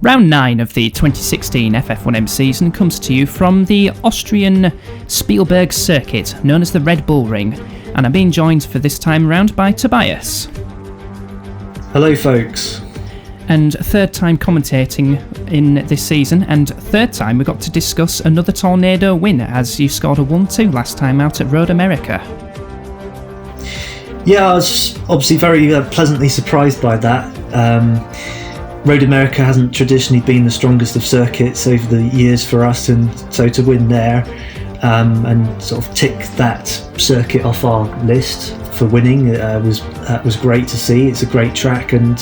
Round 9 of the 2016 FF1M season comes to you from the Austrian Spielberg circuit, known as the Red Bull Ring, and I'm being joined for this time around by Tobias. Hello folks. And third time commentating in this season, and third time we got to discuss another Tornado win, as you scored a 1-2 last time out at Road America. Yeah, I was obviously very pleasantly surprised by that. Road America hasn't traditionally been the strongest of circuits over the years for us, and so to win there and sort of tick that circuit off our list for winning was great to see. It's a great track, and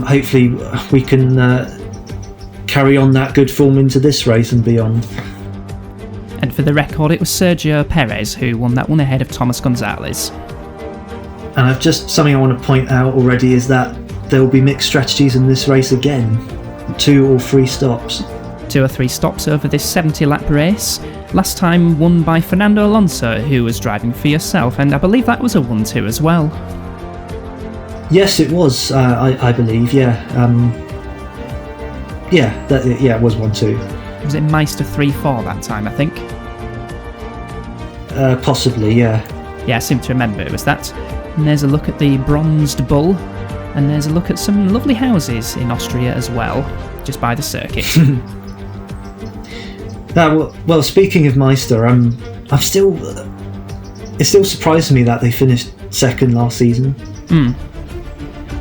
hopefully we can carry on that good form into this race and beyond. And for the record, it was Sergio Perez who won that one ahead of Thomas Gonzalez. And I've just something I want to point out already is that there will be mixed strategies in this race again. 2 or 3 stops. 2 or 3 stops over this 70-lap race. Last time won by Fernando Alonso, who was driving for yourself, and I believe that was a 1-2 as well. Yes, it was. I believe. Yeah. It was 1-2. Was it Meister 3-4 that time? I think. Possibly. Yeah. Yeah, I seem to remember it was that. And there's a look at the bronzed bull. And there's a look at some lovely houses in Austria as well, just by the circuit. Well, speaking of Meister, it still surprises me that they finished second last season.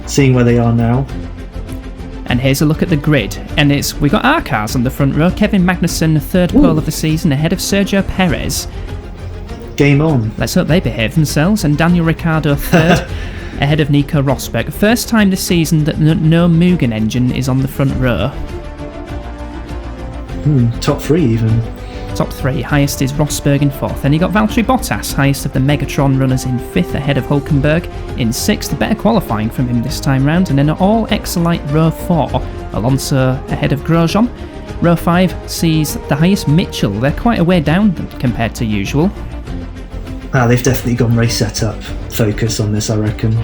Seeing where they are now. And here's a look at the grid, and we got our cars on the front row. Kevin Magnussen, third pole of the season, ahead of Sergio Perez. Game on. Let's hope they behave themselves. And Daniel Ricciardo, third. Ahead of Nico Rosberg. First time this season that no Mugen engine is on the front row. Top 3 even. Top 3. Highest is Rosberg in 4th. Then you got Valtteri Bottas, highest of the Megatron runners, in 5th, ahead of Hulkenberg in 6th. Better qualifying from him this time round. And then all Exolite row 4. Alonso ahead of Grosjean. Row 5 sees the highest Mitchell. They're quite a way down compared to usual. They've definitely gone race setup focus on this, I reckon.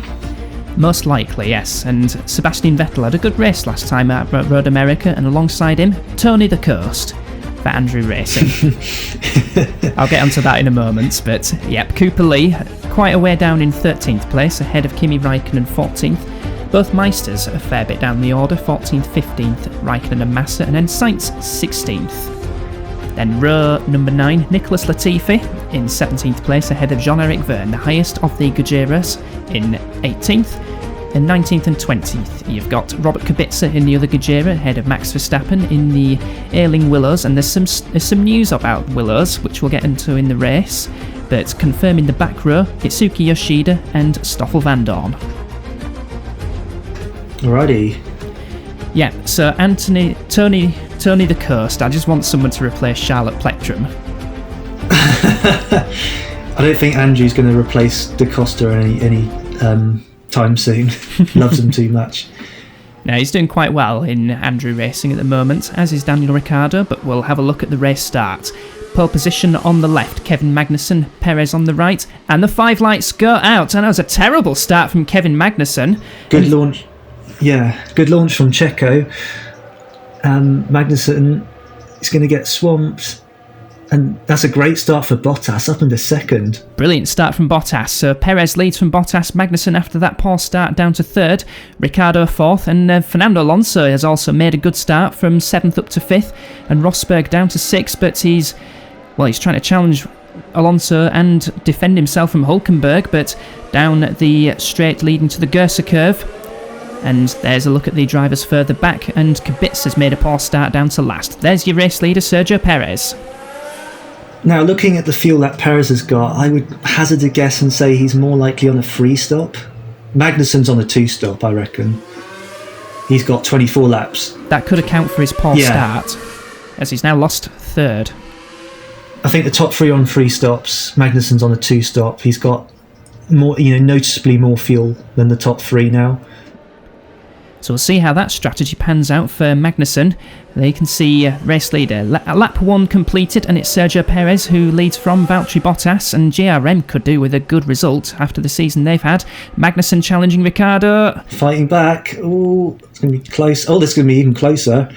Most likely, yes. And Sebastian Vettel had a good race last time at Road America, and alongside him, Tony the Coast for Andrew Racing. I'll get onto that in a moment, but yep, Cooper Lee, quite a way down in 13th place, ahead of Kimi Raikkonen 14th. Both Meisters a fair bit down the order, 14th, 15th, Raikkonen and Massa, and then Sainz 16th. Then row number 9, Nicholas Latifi in 17th place, ahead of Jean-Eric Vergne, the highest of the Gujeras, in 18th. And 19th and 20th, you've got Robert Kubica in the other Gujera, ahead of Max Verstappen in the Ailing Willows. And there's some news about Willows, which we'll get into in the race. But confirming the back row, Itsuki Yoshida and Stoffel van Dorn. Alrighty. Yeah, so Tony the Coast, I just want someone to replace Charlotte Plectrum. I don't think Andrew's going to replace Da Costa any time soon. Loves him too much. Now, he's doing quite well in Andrew Racing at the moment, as is Daniel Ricciardo, but we'll have a look at the race start. Pole position on the left, Kevin Magnussen, Perez on the right, and the 5 lights go out. And that was a terrible start from Kevin Magnussen. Good launch. Yeah, good launch from Checo. Magnussen is going to get swamped, and that's a great start for Bottas, up into second. Brilliant start from Bottas. So Perez leads from Bottas, Magnussen after that poor start down to third, Ricciardo 4th, and Fernando Alonso has also made a good start from 7th up to 5th, and Rosberg down to 6th, but he's trying to challenge Alonso and defend himself from Hulkenberg, but down the straight leading to the Gersa curve. And there's a look at the drivers further back, and Kubica has made a poor start down to last. There's your race leader, Sergio Perez. Now, looking at the fuel that Perez has got, I would hazard a guess and say he's more likely on a 3-stop. Magnussen's on a 2-stop, I reckon. He's got 24 laps. That could account for his poor start, as he's now lost third. I think the top 3 on 3 stops. Magnussen's on a 2-stop. He's got more, noticeably more fuel than the top 3 now. So we'll see how that strategy pans out for Magnussen. There you can see race leader. Lap 1 completed, and it's Sergio Perez who leads from Valtteri Bottas, and GRM could do with a good result after the season they've had. Magnussen challenging Ricciardo. Fighting back. Oh, it's going to be close. Oh, this is going to be even closer.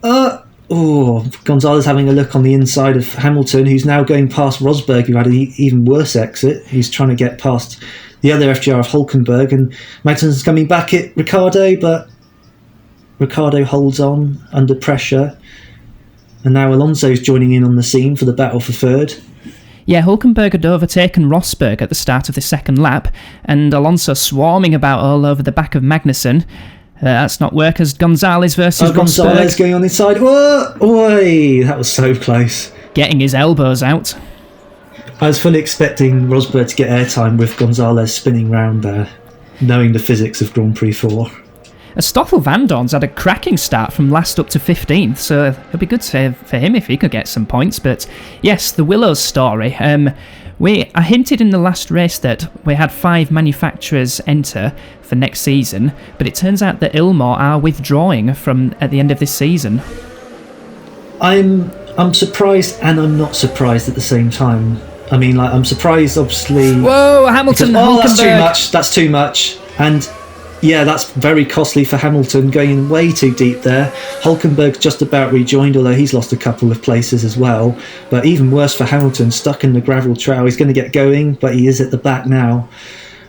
Gonzalez having a look on the inside of Hamilton, who's now going past Rosberg, who had an even worse exit. He's trying to get past the other FGR of Hulkenberg, and Magnussen's coming back at Ricciardo, but Ricciardo holds on under pressure. And now Alonso's joining in on the scene for the battle for third. Yeah, Hulkenberg had overtaken Rosberg at the start of the second lap, and Alonso swarming about all over the back of Magnussen. That's not work as Gonzalez versus Rosberg. Gonzalez going on inside. Whoa! Oi! That was so close. Getting his elbows out. I was fully expecting Rosberg to get airtime with Gonzalez spinning round there, knowing the physics of Grand Prix 4. Stoffel Vandoorne's had a cracking start from last up to 15th, so it'll be good for him if he could get some points. But yes, the Willows story. I hinted in the last race that we had 5 manufacturers enter for next season, but it turns out that Ilmor are withdrawing from at the end of this season. I'm surprised and I'm not surprised at the same time. I mean, I'm surprised, obviously. Whoa, Hamilton! Because, that's too much. And yeah, that's very costly for Hamilton, going in way too deep there. Hulkenberg's just about rejoined, although he's lost a couple of places as well. But even worse for Hamilton, stuck in the gravel trail. He's going to get going, but he is at the back now.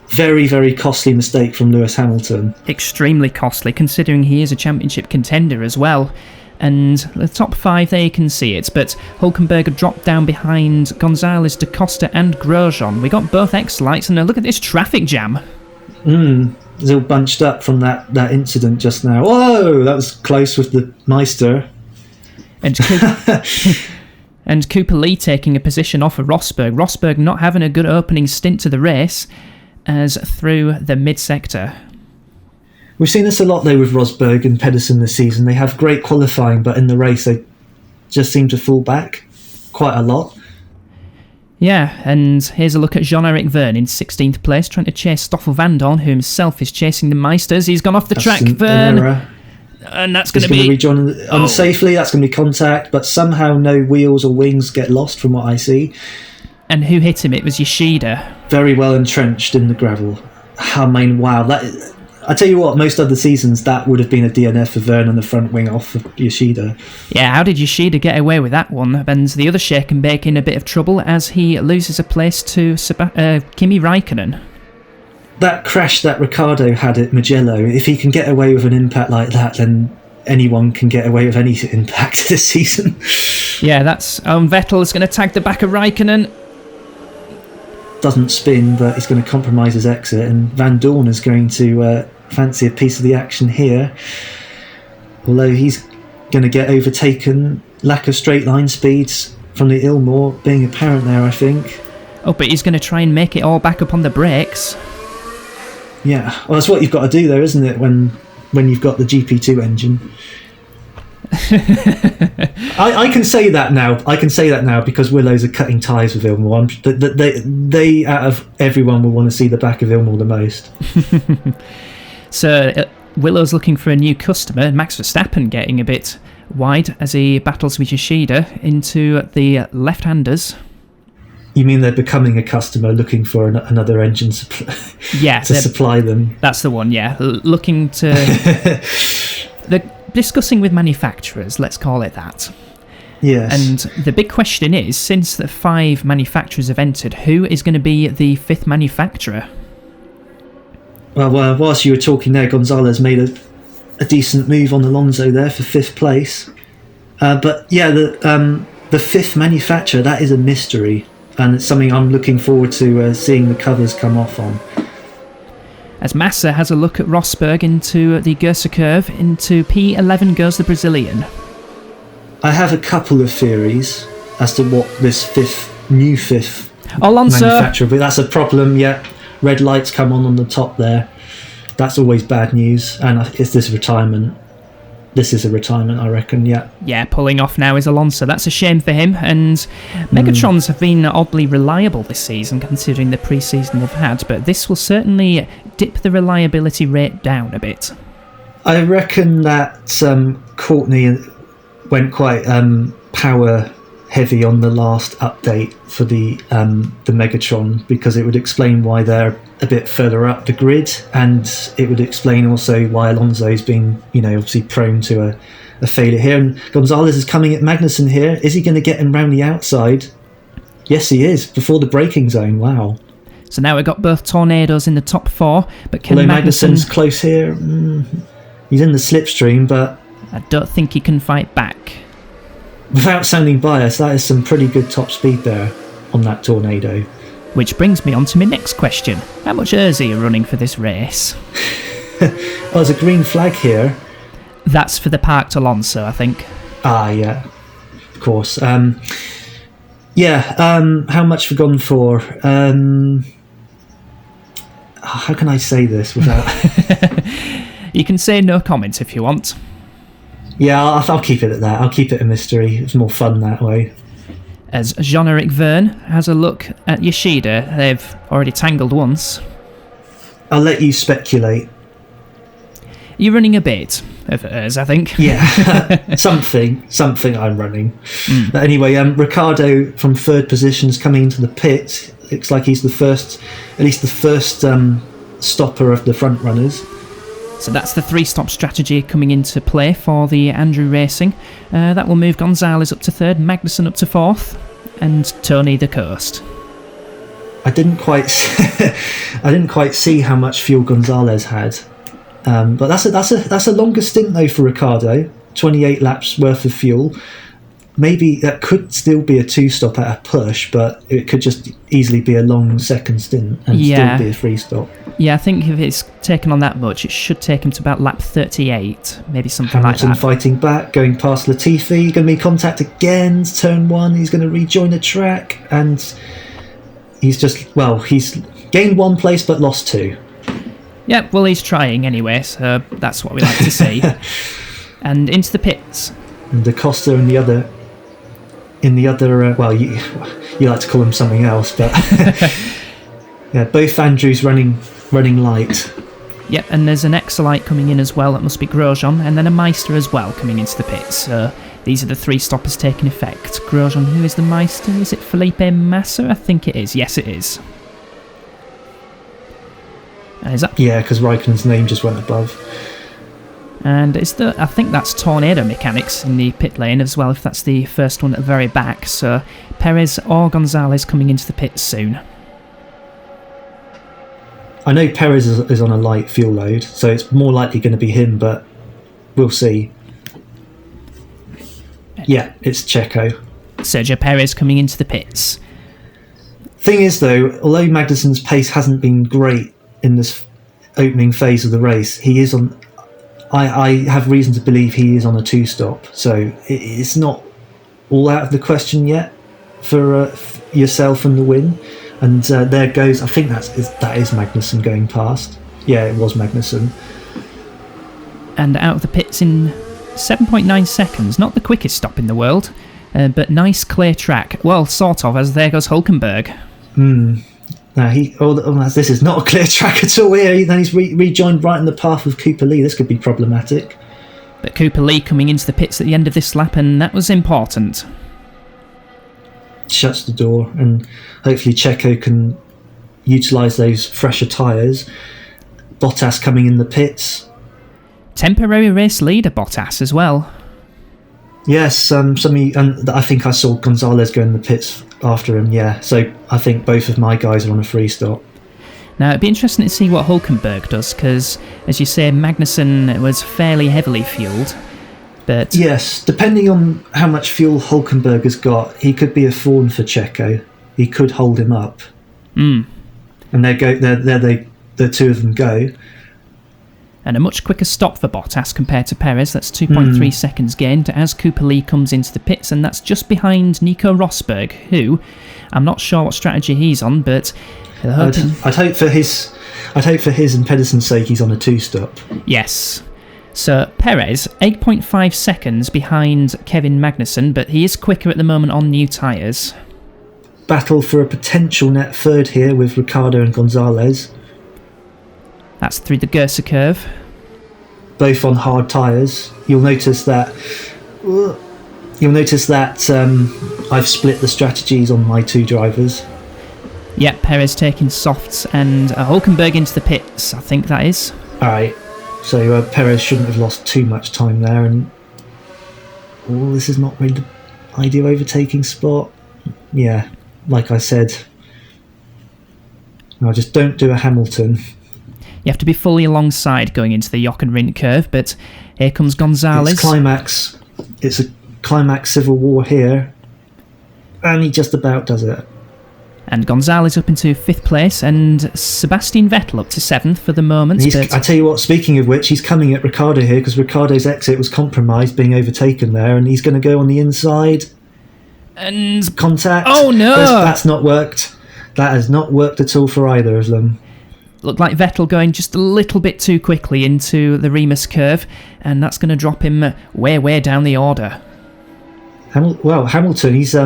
Very, very costly mistake from Lewis Hamilton. Extremely costly, considering he is a championship contender as well. And the top 5 there, you can see it, but Hulkenberg had dropped down behind Gonzalez, Da Costa and Grosjean. We got both X-Lights, and now look at this traffic jam. It's all bunched up from that incident just now. Whoa, that was close with the Meister. And Cooper Lee taking a position off of Rosberg. Rosberg not having a good opening stint to the race as through the mid-sector. We've seen this a lot though with Rosberg and Pedersen this season. They have great qualifying, but in the race they just seem to fall back quite a lot. Yeah, and here's a look at Jean-Eric Verne in 16th place, trying to chase Stoffel Vandoorne, who himself is chasing the Meisters. He's gone off the track, Verne. And that's going to be... rejoin unsafely, that's going to be contact, but somehow no wheels or wings get lost from what I see. And who hit him? It was Yoshida. Very well entrenched in the gravel. I mean, wow. I tell you what, most other seasons that would have been a DNF for Verne on the front wing off of Yoshida. Yeah, how did Yoshida get away with that one? And the other shake and bake in a bit of trouble as he loses a place to Kimi Räikkönen. That crash that Ricciardo had at Mugello, if he can get away with an impact like that, then anyone can get away with any impact this season. Yeah, that's Vettel is going to tag the back of Räikkönen. Doesn't spin, but he's going to compromise his exit, and Vandoorne is going to fancy a piece of the action here, although he's going to get overtaken. Lack of straight line speeds from the Ilmor being apparent there, I think. Oh, but he's going to try and make it all back up on the brakes. Yeah, well, that's what you've got to do though, isn't it, when you've got the GP2 engine. I can say that now because Willows are cutting ties with Ilmor. They out of everyone will want to see the back of Ilmor the most. So Willow's looking for a new customer. Max Verstappen getting a bit wide as he battles with Yoshida into the left-handers. You mean they're becoming a customer looking for another engine to supply them? That's the one, yeah. Looking to... They're discussing with manufacturers, let's call it that. Yes. And the big question is, since the 5 manufacturers have entered, who is going to be the 5th manufacturer? Well, whilst you were talking there, Gonzalez made a decent move on Alonso there for 5th place. But yeah, the 5th manufacturer, that is a mystery. And it's something I'm looking forward to seeing the covers come off on. As Massa has a look at Rosberg into the Gersa curve, into P11 goes the Brazilian. I have a couple of theories as to what this new fifth Alonso manufacturer, but that's a problem. Yeah, red lights come on the top there. That's always bad news. And is this retirement? This is a retirement, I reckon, yeah. Yeah, pulling off now is Alonso. That's a shame for him. And Megatrons have been oddly reliable this season, considering the pre-season they've had, but this will certainly dip the reliability rate down a bit. I reckon that Courtney went quite power heavy on the last update for the Megatron, because it would explain why they're a bit further up the grid, and it would explain also why Alonso's been, obviously prone to a failure here. And Gonzalez is coming at Magnussen here. Is he going to get him round the outside? Yes, he is, before the braking zone. Wow. So now we've got both Tornadoes in the top 4, but can Although Magnussen... Magnussen's close here. He's in the slipstream, but... I don't think he can fight back. Without sounding biased, that is some pretty good top speed there on that Tornado. Which brings me on to my next question. How much Urzi are you running for this race? Oh, there's a green flag here. That's for the parked Alonso, I think. Ah, yeah. Of course. How much we've gone for? How can I say this without... You can say no comment if you want. Yeah, I'll keep it at that. I'll keep it a mystery. It's more fun that way. As Jean-Eric Verne has a look at Yoshida, they've already tangled once. I'll let you speculate. You're running a bit of hers, I think. Yeah, something I'm running. But anyway, Ricciardo from third position is coming into the pit. Looks like he's the first stopper of the front runners. So that's the 3-stop strategy coming into play for the Andrew Racing. That will move Gonzalez up to third, Magnussen up to fourth, and Tony the Coast. I didn't quite see how much fuel Gonzalez had, but that's a longer stint though for Ricciardo. 28 laps worth of fuel. Maybe that could still be a 2-stop at a push, but it could just easily be a long second stint and still be a 3-stop. Yeah, I think if it's taken on that much, it should take him to about lap 38, maybe something Hamilton like that. fighting back, going past Latifi, going to be contact again, turn 1, he's going to rejoin the track, and he's gained 1 place but lost 2. Yeah, well, he's trying anyway, so that's what we like to see. And into the pits. And Da Costa in the other, you like to call him something else, but yeah, both Andrews running light. Yep, and there's an Exolite coming in as well, that must be Grosjean, and then a Meister as well coming into the pits. So these are the 3 stoppers taking effect. Grosjean, who is the Meister? Is it Felipe Massa? I think it is. Yes, it is. And is that? Yeah, because Raikkonen's name just went above. And I think that's Tornado Mechanics in the pit lane as well, if that's the first one at the very back. So Perez or Gonzalez coming into the pits soon. I know Perez is on a light fuel load, so it's more likely going to be him, but we'll see. Yeah, it's Checo. Sergio Perez coming into the pits. Thing is, though, although Magnussen's pace hasn't been great in this opening phase of the race, he is on... I have reason to believe he is on a 2-stop, so it's not all out of the question yet for yourself and the win. And there goes, I think that is Magnussen going past. Yeah, it was Magnussen. And out of the pits in 7.9 seconds, not the quickest stop in the world, but nice clear track. Well, sort of, as there goes Hulkenberg. Now this is not a clear track at all here. Then he's rejoined right in the path of Cooper Lee. This could be problematic. But Cooper Lee coming into the pits at the end of this lap, and that was important. Shuts the door, and hopefully Checo can utilise those fresher tyres. Bottas coming in the pits. Temporary race leader Bottas as well. Yes, and I think I saw Gonzalez go in the pits after him. Yeah, so I think both of my guys are on a 3-stop. Now it'd be interesting to see what Hulkenberg does, because as you say, Magnussen was fairly heavily fuelled. But yes, depending on how much fuel Hulkenberg has got, he could be a thorn for Checo. He could hold him up. And the 2 of them go. And a much quicker stop for Bottas compared to Perez. That's 2.3 seconds gained as Cooper Lee comes into the pits, and that's just behind Nico Rosberg, who I'm not sure what strategy he's on, but I'd hope for his and Pedersen's sake he's on a 2-stop. Yes. So Perez, 8.5 seconds behind Kevin Magnussen, but he is quicker at the moment on new tyres. Battle for a potential net third here with Ricciardo and Gonzalez. That's through the Gersa curve. both on hard tyres. You'll notice that I've split the strategies on my two drivers. Yep, Perez taking softs and Hulkenberg into the pits, I think that is. Alright, so Perez shouldn't have lost too much time there, and this is not really the ideal overtaking spot. Yeah, like I said, no, just don't do a Hamilton. You have to be fully alongside going into the Jochen Rindt curve, but here comes Gonzalez. It's a climax civil war here, and he just about does it. And Gonzalez up into 5th place, and Sebastian Vettel up to 7th for the moment. I tell you what, speaking of which, he's coming at Ricciardo here, because Ricciardo's exit was compromised, being overtaken there, and he's going to go on the inside. And contact. Oh no! That's not worked. That has not worked at all for either of them. Looked like Vettel going just a little bit too quickly into the Remus curve, and that's going to drop him way down the order. Hamilton, he's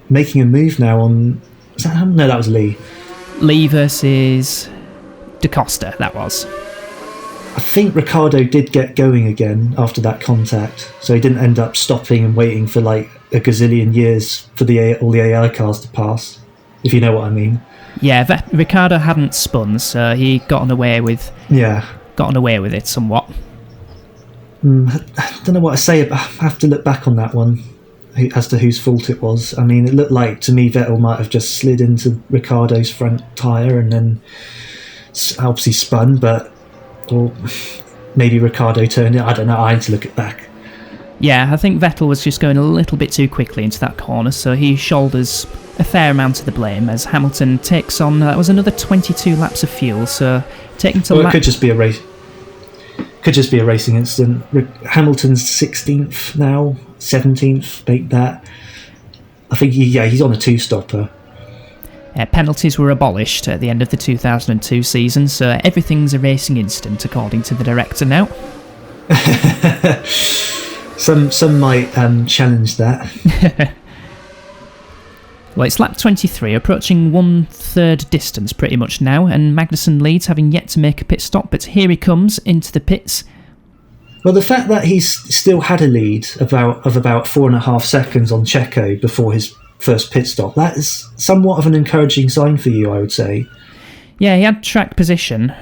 making a move now on... Was that Hamilton? No, that was Lee. Lee versus Da Costa, that was. I think Ricciardo did get going again after that contact, so he didn't end up stopping and waiting for like a gazillion years for all the AI cars to pass, if you know what I mean. Yeah, Ricciardo hadn't spun, so he got away with it somewhat. I don't know what to say, but I have to look back on that one as to whose fault it was. I mean, it looked like to me Vettel might have just slid into Ricciardo's front tyre and then obviously spun, or maybe Ricciardo turned it. I don't know. I had to look it back. Yeah, I think Vettel was just going a little bit too quickly into that corner, so he shoulders a fair amount of the blame as Hamilton takes on... that was another 22 laps of fuel, so taking to it could just be a race. Could just be a racing incident. Hamilton's 16th now, 17th, make that. I think he's on a two-stopper. Penalties were abolished at the end of the 2002 season, so everything's a racing incident according to the director now. Some might challenge that. Well, it's lap 23, approaching 1/3 distance pretty much now, and Magnussen leads, having yet to make a pit stop, but here he comes into the pits. Well, the fact that he's still had a lead of about 4.5 seconds on Checo before his first pit stop, that is somewhat of an encouraging sign for you, I would say. Yeah, he had track position.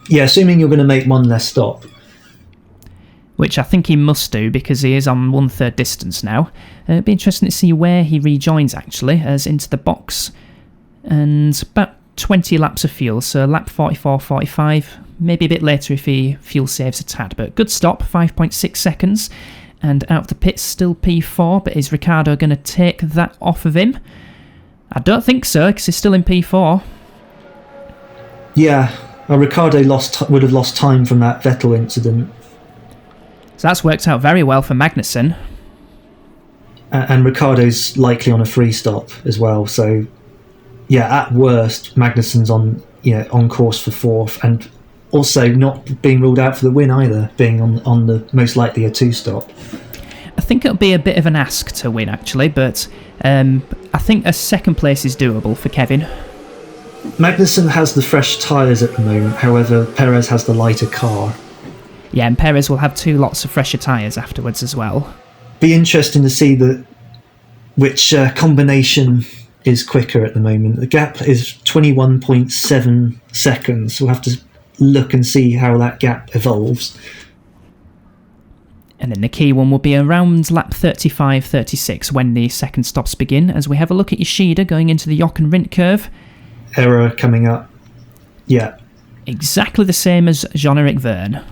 Yeah, assuming you're going to make one less stop. Which I think he must do because he is on 1/3 distance now. It'd be interesting to see where he rejoins actually, as into the box. And about 20 laps of fuel, so lap 44, 45, maybe a bit later if he fuel saves a tad. But good stop, 5.6 seconds. And out of the pits, still P4, but is Ricciardo going to take that off of him? I don't think so, because he's still in P4. Yeah, Ricciardo would have lost time from that Vettel incident. So that's worked out very well for Magnussen. And Ricciardo's likely on a free stop as well. So, yeah, at worst, Magnussen's on course for 4th, and also not being ruled out for the win either, being on the most likely a 2-stop. I think it'll be a bit of an ask to win actually, but I think a 2nd place is doable for Kevin. Magnussen has the fresh tyres at the moment, however, Perez has the lighter car. Yeah, and Perez will have 2 lots of fresher tyres afterwards as well. Be interesting to see which combination is quicker at the moment. The gap is 21.7 seconds. We'll have to look and see how that gap evolves. And then the key one will be around lap 35, 36 when the 2nd stops begin, as we have a look at Yoshida going into the Jochen Rindt curve. Error coming up. Yeah. Exactly the same as Jean-Eric Verne.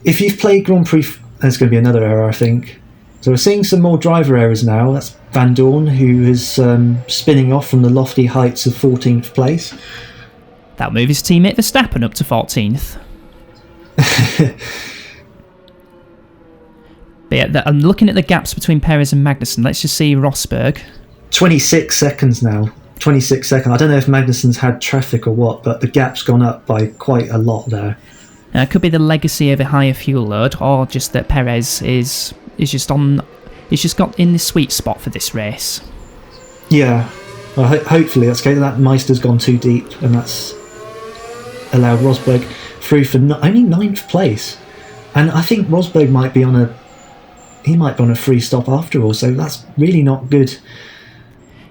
If you've played Grand Prix, there's going to be another error, I think. So we're seeing some more driver errors now. That's Van Dorn, who is spinning off from the lofty heights of 14th place. That'll move his teammate Verstappen up to 14th. But yeah, I'm looking at the gaps between Perez and Magnussen. Let's just see Rosberg. 26 seconds now. 26 seconds. I don't know if Magnussen's had traffic or what, but the gap's gone up by quite a lot there. It could be the legacy of a higher fuel load, or just that Perez is just got in the sweet spot for this race. Yeah, well, hopefully that's okay. That Meister's gone too deep, and that's allowed Rosberg through for only 9th place. And I think Rosberg might be on a free stop after all, so that's really not good.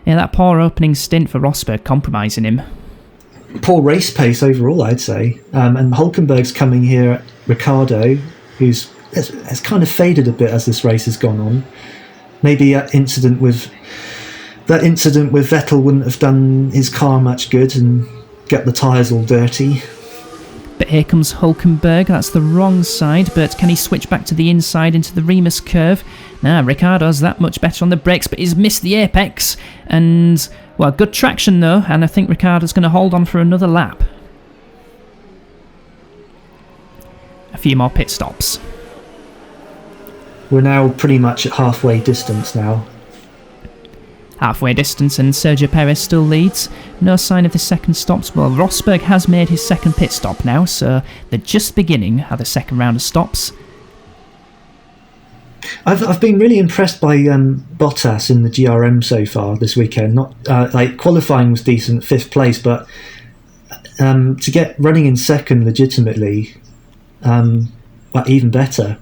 Yeah, that poor opening stint for Rosberg compromising him. Poor race pace overall, I'd say. And Hulkenberg's coming here at Ricciardo, has kind of faded a bit as this race has gone on. Maybe that incident with Vettel wouldn't have done his car much good and get the tyres all dirty. But here comes Hulkenberg. That's the wrong side, but can he switch back to the inside into the Remus curve? Nah, Ricciardo's that much better on the brakes, but he's missed the apex. And, well, good traction though, and I think Ricciardo's going to hold on for another lap. A few more pit stops. We're now pretty much at halfway distance now. Halfway distance, and Sergio Perez still leads. No sign of the second stops. Well, Rosberg has made his second pit stop now, so they're just beginning at the second round of stops. I've been really impressed by Bottas in the GRM so far this weekend. Not qualifying was decent, 5th place, but to get running in second legitimately, even better.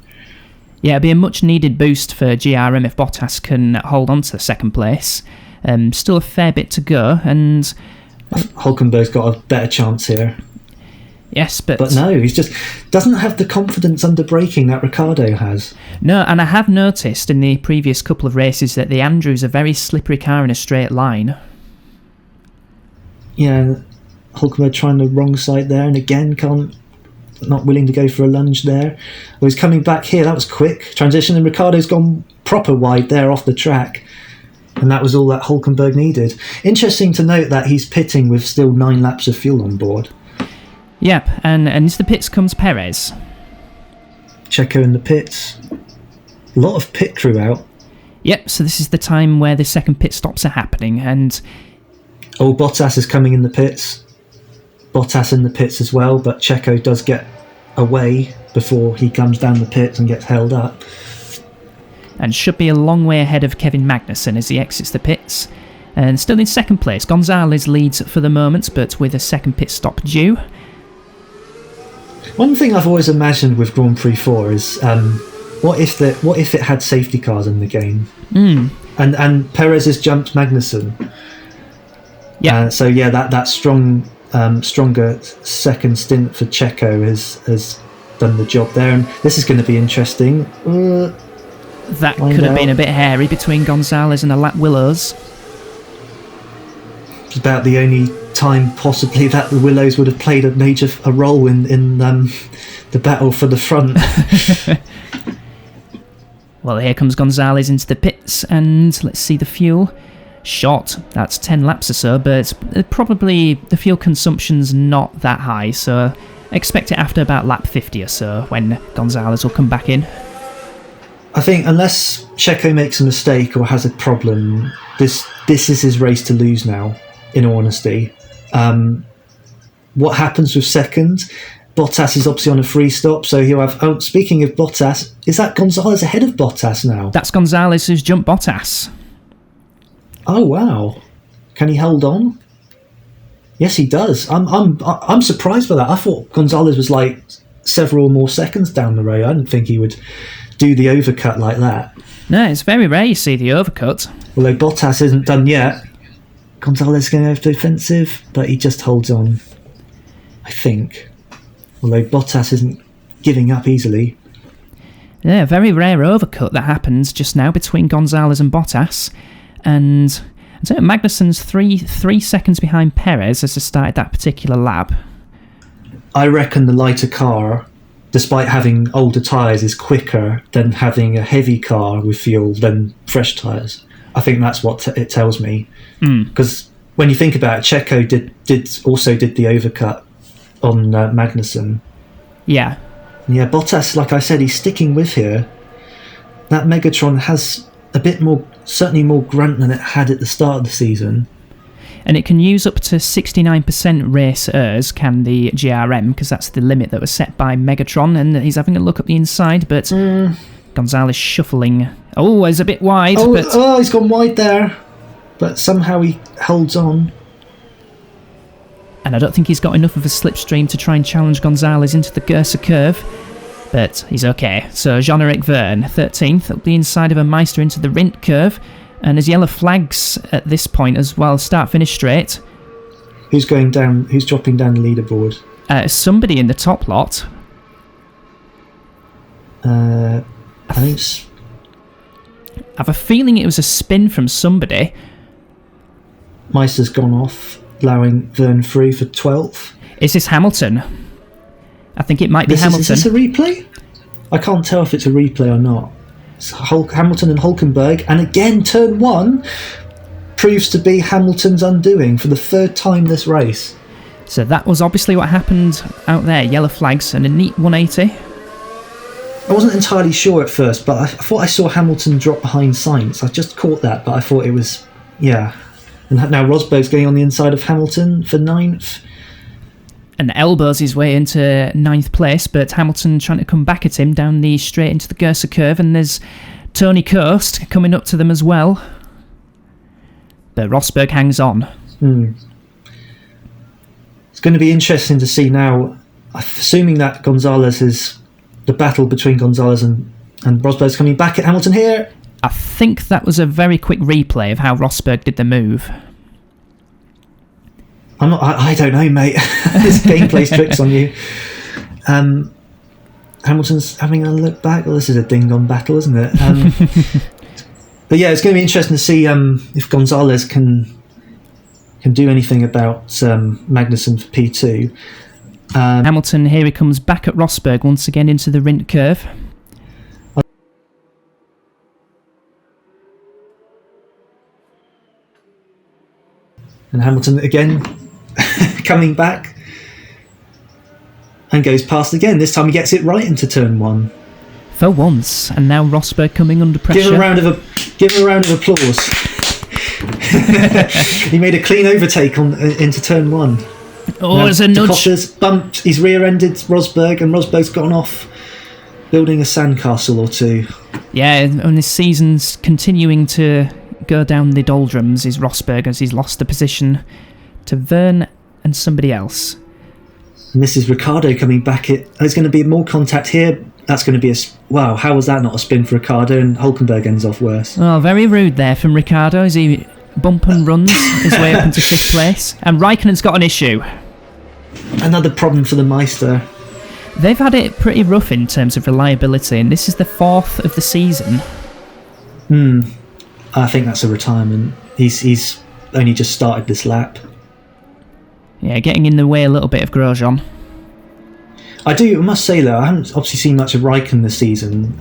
Yeah, it'd be a much needed boost for GRM if Bottas can hold on to the second place. Still a fair bit to go, and Hulkenberg's got a better chance here. Yes, but no, he just doesn't have the confidence under braking that Ricciardo has. No, and I have noticed in the previous couple of races that the Andrew's a very slippery car in a straight line. Yeah, Hulkenberg trying the wrong side there, and again not willing to go for a lunge there. Well, he's coming back here. That was quick transition, and Ricciardo's gone proper wide there off the track, and that was all that Hulkenberg needed. Interesting to note that he's pitting with still 9 laps of fuel on board. Yep, and into the pits comes Perez. Checo in the pits. A lot of pit crew out. Yep, so this is the time where the second pit stops are happening, and Bottas is coming in the pits. Bottas in the pits as well, but Checo does get away before he comes down the pits and gets held up. And should be a long way ahead of Kevin Magnussen as he exits the pits. And still in second place, Gonzalez leads for the moment, but with a second pit stop due. One thing I've always imagined with Grand Prix 4 is what if it had safety cars in the game? And Perez has jumped Magnussen. Yeah. That stronger second stint for Checo has done the job there, and this is going to be interesting. That could have been a bit hairy between Gonzalez and the Lap Willows. It's about the only time possibly that the Willows would have played a role in the battle for the front. Well, here comes Gonzalez into the pits, and let's see the fuel. Short, that's 10 laps or so, but probably the fuel consumption's not that high, so expect it after about lap 50 or so when Gonzalez will come back in. I think unless Checo makes a mistake or has a problem, this is his race to lose now, in all honesty. What happens with second? Bottas is obviously on a free stop, so he'll have... speaking of Bottas, is that Gonzalez ahead of Bottas now? That's Gonzalez who's jumped Bottas. Oh wow! Can he hold on? Yes, he does. I'm surprised by that. I thought Gonzalez was like several more seconds down the road. I didn't think he would do the overcut like that. No, it's very rare you see the overcut. Although Bottas isn't done yet, Gonzalez is going to have defensive, but he just holds on, I think. Although Bottas isn't giving up easily. Yeah, very rare overcut that happens just now between Gonzalez and Bottas. And so Magnussen's three seconds behind Perez as he started that particular lap. I reckon the lighter car, despite having older tyres, is quicker than having a heavy car with fuel than fresh tyres. I think that's what it tells me. Because when you think about it, Checo did the overcut on Magnussen. Yeah. Yeah, Bottas, like I said, he's sticking with here. That Megatron has a bit more, certainly more grunt than it had at the start of the season. And it can use up to 69% race airs, can the GRM, because that's the limit that was set by Megatron, and he's having a look at the inside, but Gonzalez shuffling. Oh, he's a bit wide. He's gone wide there, but somehow he holds on. and I don't think he's got enough of a slipstream to try and challenge Gonzalez into the Gersa curve, but he's okay. So Jean-Eric Verne, 13th, up the inside of a Meister into the Rindt curve, and as yellow flags at this point as well, start-finish straight. Who's going down? Who's dropping down the leaderboard? Somebody in the top lot. I think I have a feeling it was a spin from somebody. Meister's gone off, allowing Verne free for 12th. Is this Hamilton? I think it might be Hamilton. Is this a replay? I can't tell if it's a replay or not. It's Hamilton and Hulkenberg, and again, turn 1 proves to be Hamilton's undoing for the 3rd time this race. So that was obviously what happened out there. Yellow flags and a neat 180. I wasn't entirely sure at first, but I thought I saw Hamilton drop behind Sainz. I just caught that, but I thought it was, yeah. And now Rosberg's going on the inside of Hamilton for 9th. And elbows his way into 9th place, but Hamilton trying to come back at him down the straight into the Gersa curve, and there's Tony Coast coming up to them as well. But Rosberg hangs on. It's going to be interesting to see now, assuming that Gonzalez is... The battle between Gonzalez and Rosberg's coming back at Hamilton here. I think that was a very quick replay of how Rosberg did the move. I don't know, mate. This game plays tricks on you. Hamilton's having a look back. Well, this is a ding-dong battle, isn't it? But yeah, it's going to be interesting to see if Gonzalez can do anything about Magnussen for P2. Hamilton, here he comes back at Rosberg once again into the Rindt curve. And Hamilton again coming back and goes past again. This time he gets it right into turn 1. For once, and now Rosberg coming under pressure. Give him a round of applause. He made a clean overtake into turn 1. Oh, there's a nudge. Costa's bumped, he's rear-ended Rosberg, and Rosberg's gone off building a sandcastle or two. Yeah, and this season's continuing to go down the doldrums is Rosberg, as he's lost the position to Verne and somebody else. And this is Ricciardo coming back. There's going to be more contact here. That's going to be wow, how was that not a spin for Ricciardo? And Hulkenberg ends off worse. Oh, very rude there from Ricciardo as he bump and runs his way up into 5th place. And Raikkonen's got an issue. Another problem for the Meister. They've had it pretty rough in terms of reliability, and this is the 4th of the season. I think that's a retirement. He's only just started this lap. Yeah, getting in the way a little bit of Grosjean. I must say though, I haven't obviously seen much of Raikkonen this season,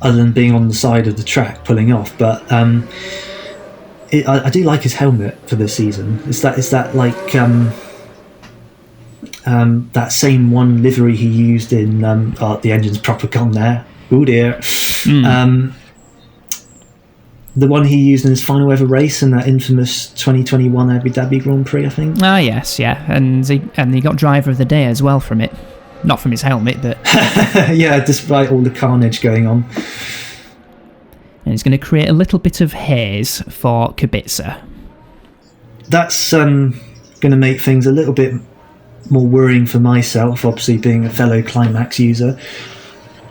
other than being on the side of the track pulling off. But I do like his helmet for this season. Is that like that same one livery he used in the engine's proper gone there. Oh dear. The one he used in his final ever race in that infamous 2021 Abu Dhabi Grand Prix, I think. Ah, yes, yeah, and he got driver of the day as well from it, not from his helmet, but yeah, despite all the carnage going on. And he's going to create a little bit of haze for Kubica. That's going to make things a little bit more worrying for myself, obviously being a fellow Climax user.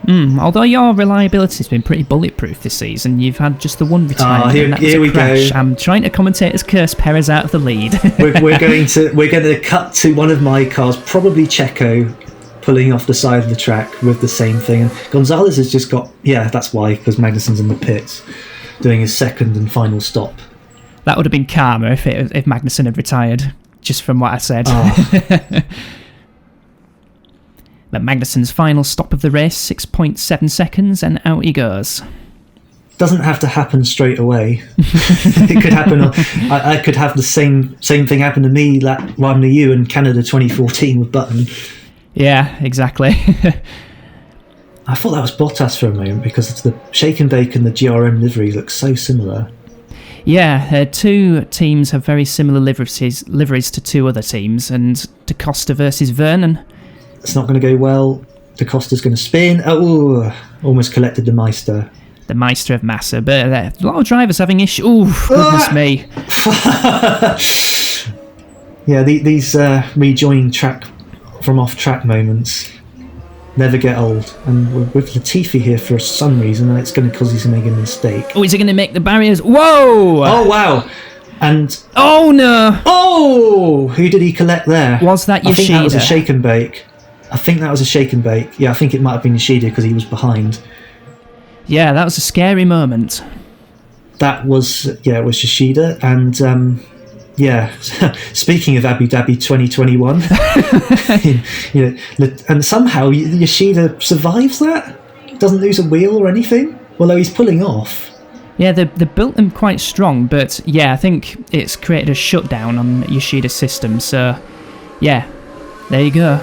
Although your reliability has been pretty bulletproof this season, you've had just the one retirement. And that was a crash. I'm trying to commentators curse Perez out of the lead. we're going to cut to one of my cars, probably Checo, pulling off the side of the track with the same thing. And Gonzalez has just got that's why, because Magnussen's in the pits doing his second and final stop. That would have been calmer if Magnussen had retired, just from what I said. But Magnussen's final stop of the race, 6.7 seconds, and out he goes. Doesn't have to happen straight away. It could happen. I could have the same thing happen to me that happened to you in Canada 2014 with Button. Yeah, exactly. I thought that was Bottas for a moment because it's the Shake and Bake and the GRM livery look so similar. Yeah, two teams have very similar liveries to two other teams, and Da Costa versus Vernon. It's not going to go well. Da Costa's going to spin. Oh, almost collected the Meister. The Meister of Massa, but a lot of drivers having issues. Oh, goodness me. Yeah, these rejoining track from off-track moments never get old. And with Latifi here for some reason, it's going to cause he's making a mistake. Oh, is he going to make the barriers? Whoa! Oh, wow! And... Oh, no! Oh! Who did he collect there? Was that Yoshida? I think that was a shake and bake. Yeah, I think it might have been Yoshida because he was behind. Yeah, that was a scary moment. That was, it was Yoshida. And, speaking of Abu Dhabi 2021, and somehow Yoshida survives that? Doesn't lose a wheel or anything? Although he's pulling off. Yeah, they built them quite strong, but yeah, I think it's created a shutdown on Yoshida's system, so yeah, there you go.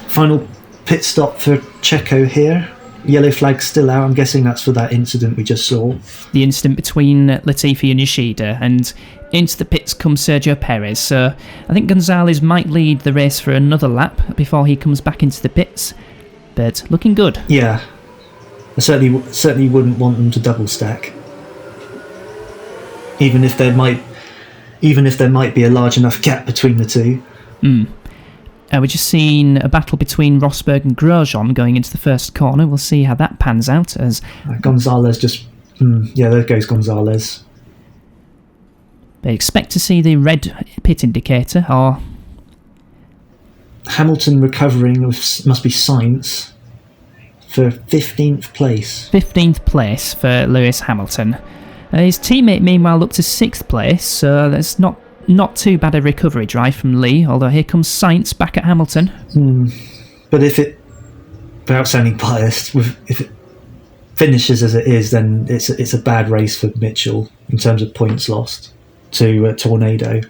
Final pit stop for Checo here. Yellow flag still out. I'm guessing that's for that incident we just saw. The incident between Latifi and Yoshida, and into the pits comes Sergio Perez, so I think Gonzalez might lead the race for another lap before he comes back into the pits, but looking good. Yeah. I certainly wouldn't want them to double stack, even if there might be a large enough gap between the two. We're just seeing a battle between Rosberg and Grosjean going into the first corner. We'll see how that pans out. As Gonzalez there goes Gonzalez. They expect to see the red pit indicator, or Hamilton recovering must be Sainz. For 15th place. 15th place for Lewis Hamilton. His teammate, meanwhile, up to 6th place, so that's not too bad a recovery drive from Lee, although here comes Sainz back at Hamilton. But without sounding biased, if it finishes as it is, then it's a bad race for Mitchell in terms of points lost to Tornado.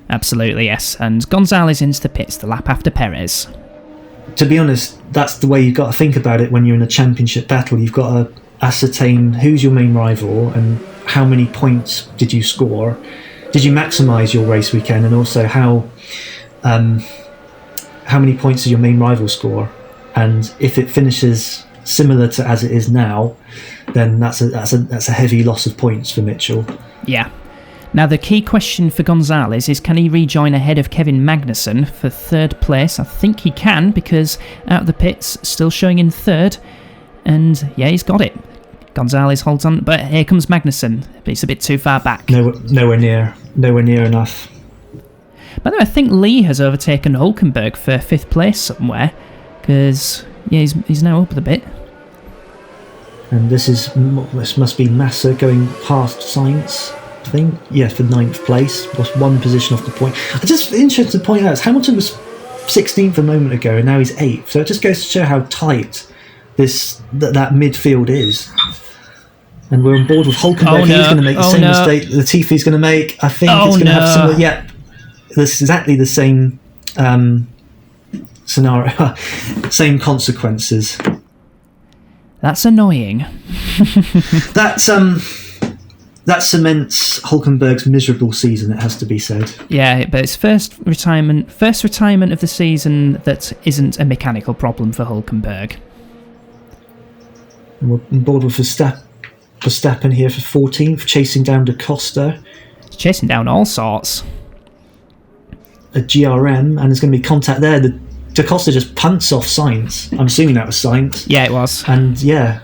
Absolutely, yes. And Gonzalez into the pits the lap after Perez. To be honest, that's the way you've got to think about it when you're in a championship battle. You've got to ascertain who's your main rival and how many points did you score. Did you maximise your race weekend, and also how many points does your main rival score? And if it finishes similar to as it is now, then that's a heavy loss of points for Mitchell. Yeah. Now, the key question for Gonzalez is, can he rejoin ahead of Kevin Magnussen for 3rd place? I think he can, because out of the pits, still showing in 3rd. And yeah, he's got it. Gonzalez holds on, but here comes Magnussen. But he's a bit too far back. Nowhere near enough. By the way, I think Lee has overtaken Hulkenberg for 5th place somewhere, because yeah, he's now up a bit. And this must be Massa going past Sainz. I think, for 9th place, was one position off the point. I'm just interested to point out, Hamilton was 16th a moment ago, and now he's 8th. So it just goes to show how tight that midfield is. And we're on board with Hulkenberg. He's going to make the same mistake Latifi's going to make. I think it's going to have similar. Yeah, this exactly the same scenario, same consequences. That's annoying. That cements Hulkenberg's miserable season, it has to be said. Yeah, but it's first retirement of the season that isn't a mechanical problem for Hulkenberg. And we're on board with Verstappen here for 14th, chasing down Da Costa. He's chasing down all sorts. A GRM, and there's going to be contact there. Da Costa just punts off Sainz. I'm assuming that was Sainz. Yeah, it was. And yeah,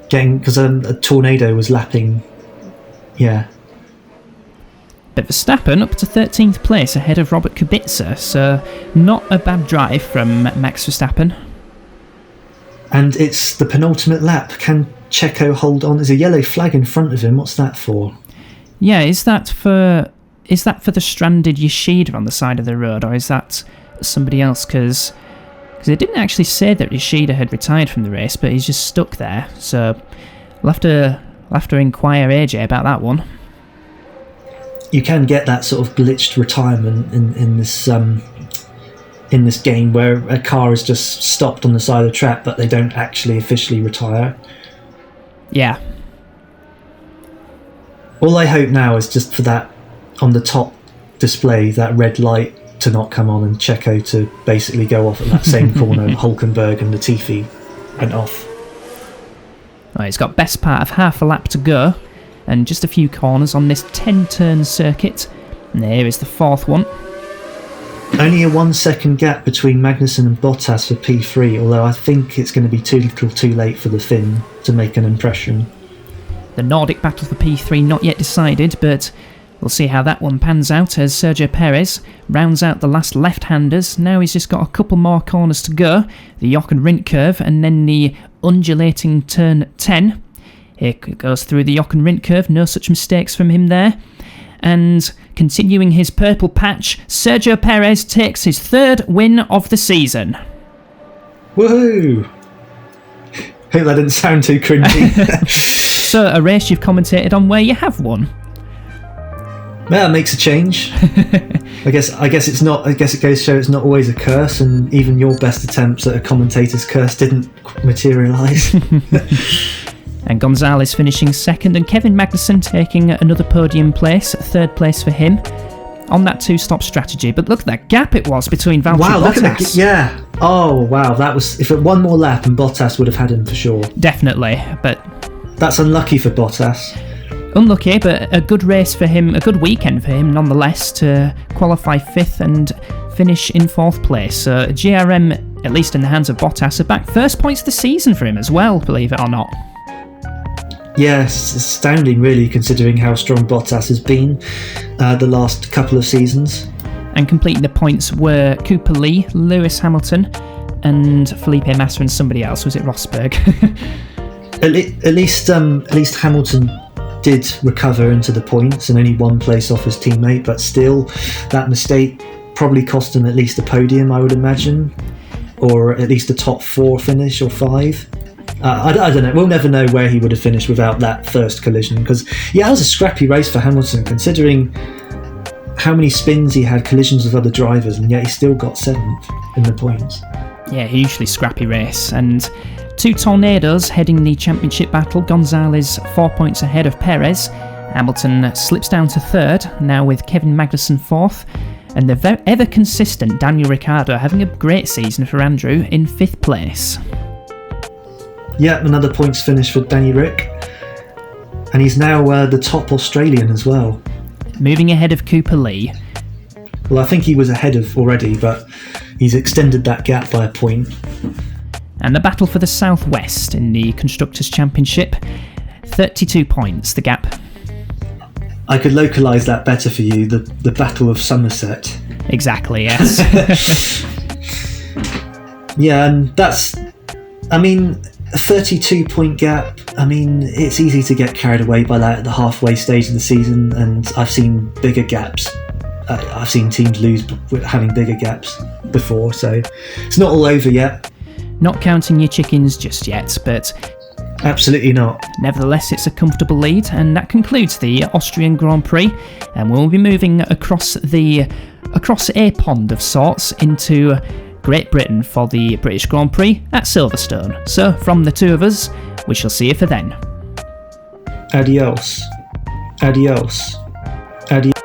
because a Tornado was lapping. Yeah. But Verstappen up to 13th place ahead of Robert Kubica, so not a bad drive from Max Verstappen. And it's the penultimate lap. Can Checo hold on? There's a yellow flag in front of him. What's that for? Yeah, is that for the stranded Yoshida on the side of the road, or is that somebody else? Because it didn't actually say that Yoshida had retired from the race, but he's just stuck there. So we'll have to inquire AJ about that one. You can get that sort of glitched retirement in this game where a car is just stopped on the side of the track, but they don't actually officially retire. Yeah. All I hope now is just for that on the top display, that red light to not come on and Checo to basically go off at that same corner. Hulkenberg and Latifi went off. Right, it's got best part of half a lap to go, and just a few corners on this 10-turn circuit. And here is the fourth one. Only a 1 second gap between Magnussen and Bottas for P3, although I think it's going to be too late for the Finn to make an impression. The Nordic battle for P3 not yet decided, but we'll see how that one pans out as Sergio Perez rounds out the last left-handers. Now he's just got a couple more corners to go. The Jochen Rindt curve and then the undulating turn 10. Here goes through the Jochen Rindt curve, no such mistakes from him there. And continuing his purple patch, Sergio Perez takes his 3rd win of the season. Woohoo! Hope that didn't sound too cringy. So, a race you've commentated on where you have won. Well, that makes a change. I guess it's not. I guess it goes to show it's not always a curse, and even your best attempts at a commentator's curse didn't materialise. And Gonzalez finishing 2nd, and Kevin Magnussen taking another podium place, 3rd place for him on that 2-stop strategy. But look at that gap it was between Valtteri and Bottas. Look at that! Yeah. Oh wow, that was. If it one more lap, and Bottas would have had him for sure. Definitely, but that's unlucky for Bottas. Unlucky, but a good race for him, a good weekend for him nonetheless, to qualify 5th and finish in 4th place. So GRM, at least in the hands of Bottas, are back first points of the season for him as well, believe it or not. Yeah, it's astounding really, considering how strong Bottas has been the last couple of seasons. And completing the points were Cooper Lee, Lewis Hamilton, and Felipe Massa and somebody else. Was it Rosberg? At least Hamilton did recover into the points and only 1 place off his teammate, but still, that mistake probably cost him at least a podium, I would imagine, or at least a top 4 finish or 5. I don't know. We'll never know where he would have finished without that first collision, because that was a scrappy race for Hamilton, considering how many spins he had, collisions with other drivers, and yet he still got 7th in the points. Yeah, hugely scrappy race. And 2 tornadoes heading the championship battle. Gonzalez 4 points ahead of Perez. Hamilton slips down to 3rd, now with Kevin Magnussen 4th. And the ever consistent Daniel Ricciardo having a great season for Andrew in 5th place. Yeah, another points finish for Danny Rick. And he's now the top Australian as well. Moving ahead of Cooper Lee. Well, I think he was ahead of already, but he's extended that gap by a point. And the battle for the Southwest in the Constructors' Championship. 32 points, the gap. I could localise that better for you, the Battle of Somerset. Exactly, yes. Yeah, and that's... I mean, a 32-point gap, I mean, it's easy to get carried away by that at the halfway stage of the season, and I've seen bigger gaps. I've seen teams lose having bigger gaps before, so it's not all over yet. Not counting your chickens just yet, but... Absolutely not. Nevertheless, it's a comfortable lead, and that concludes the Austrian Grand Prix, and we'll be moving across a pond of sorts into Great Britain for the British Grand Prix at Silverstone. So, from the 2 of us, we shall see you for then. Adios. Adios. Adios.